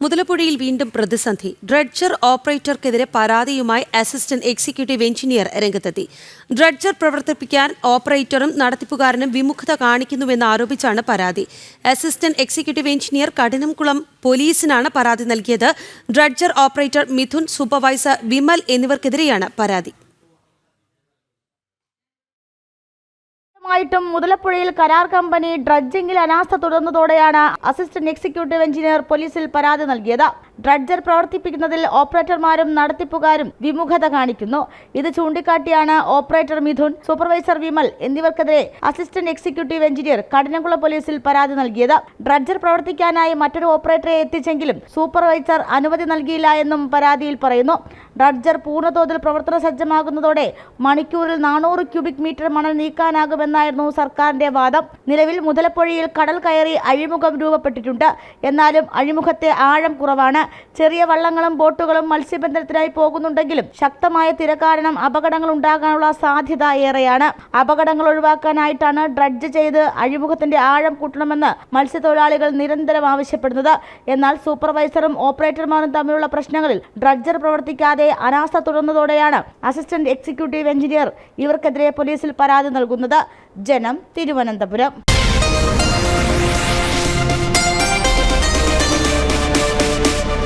മുതലപ്പുഴയിൽ വീണ്ടും പ്രതിസന്ധി. ഡ്രഡ്ജർ ഓപ്പറേറ്റർക്കെതിരെ പരാതിയുമായി അസിസ്റ്റന്റ് എക്സിക്യൂട്ടീവ് എഞ്ചിനീയർ രംഗത്തെത്തി. ഡ്രഡ്ജർ പ്രവർത്തിപ്പിക്കാൻ ഓപ്പറേറ്ററും നടത്തിപ്പുകാരനും വിമുഖത കാണിക്കുന്നുവെന്ന് ആരോപിച്ചാണ് പരാതി. അസിസ്റ്റന്റ് എക്സിക്യൂട്ടീവ് എഞ്ചിനീയർ കഠിനംകുളം പോലീസിനാണ് പരാതി നൽകിയത്. Dredger operator Mithun, supervisor Vimal എന്നിവർക്കെതിരെയാണ് പരാതി. ും മുതലപ്പുഴയിൽ കരാർ കമ്പനി ഡ്രഡ്ജിംഗിൽ അനാസ്ഥ തുടർന്നതോടെയാണ് അസിസ്റ്റന്റ് എക്സിക്യൂട്ടീവ് എഞ്ചിനീയർ പോലീസിൽ പരാതി നൽകിയത്. ഡ്രഡ്ജർ പ്രവർത്തിപ്പിക്കുന്നതിൽ ഓപ്പറേറ്റർമാരും നടത്തിപ്പുകാരും വിമുഖത കാണിക്കുന്നു. ഇത് ചൂണ്ടിക്കാട്ടിയാണ് ഓപ്പറേറ്റർ മിഥുൻ, സൂപ്പർവൈസർ വിമൽ എന്നിവർക്കെതിരെ അസിസ്റ്റന്റ് എക്സിക്യൂട്ടീവ് എഞ്ചിനീയർ കഠിനംകുളം പോലീസിൽ പരാതി നൽകിയത്. ഡ്രഡ്ജർ പ്രവർത്തിക്കാനായി മറ്റൊരു ഓപ്പറേറ്ററെ എത്തിച്ചെങ്കിലും സൂപ്പർവൈസർ അനുമതി നൽകിയില്ല എന്നും പരാതിയിൽ പറയുന്നു. ഡ്രഡ്ജർ പൂർണ്ണതോതിൽ പ്രവർത്തന സജ്ജമാകുന്നതോടെ മണിക്കൂറിൽ 400 ക്യൂബിക് മീറ്റർ മണൽ നീക്കാനാകുമെന്നായിരുന്നു സർക്കാരിന്റെ വാദം. നിലവിൽ മുതലപ്പുഴയിൽ കടൽ കയറി അഴിമുഖം രൂപപ്പെട്ടിട്ടുണ്ട്. എന്നാലും അഴിമുഖത്തെ ആഴം കുറവാണ്. ചെറിയ വള്ളങ്ങളും ബോട്ടുകളും മത്സ്യബന്ധനത്തിനായി പോകുന്നുണ്ടെങ്കിലും ശക്തമായ തിര കാരണം അപകടങ്ങൾ ഉണ്ടാകാനുള്ള സാധ്യത ഏറെയാണ്. അപകടങ്ങൾ ഒഴിവാക്കാനായിട്ടാണ് ഡ്രഡ്ജ് ചെയ്ത് അഴിമുഖത്തിന്റെ ആഴം കൂട്ടണമെന്ന് മത്സ്യത്തൊഴിലാളികൾ നിരന്തരം ആവശ്യപ്പെടുന്നത്. എന്നാൽ സൂപ്പർവൈസറും ഓപ്പറേറ്റർമാരും തമ്മിലുള്ള പ്രശ്നങ്ങളിൽ ഡ്രഡ്ജർ പ്രവർത്തിക്കാതെ അനാസ്ഥ തുടർന്നതോടെയാണ് അസിസ്റ്റന്റ് എക്സിക്യൂട്ടീവ് എഞ്ചിനീയർ ഇവർക്കെതിരെ പോലീസിൽ പരാതി നൽകുന്നത്. ജനം, തിരുവനന്തപുരം.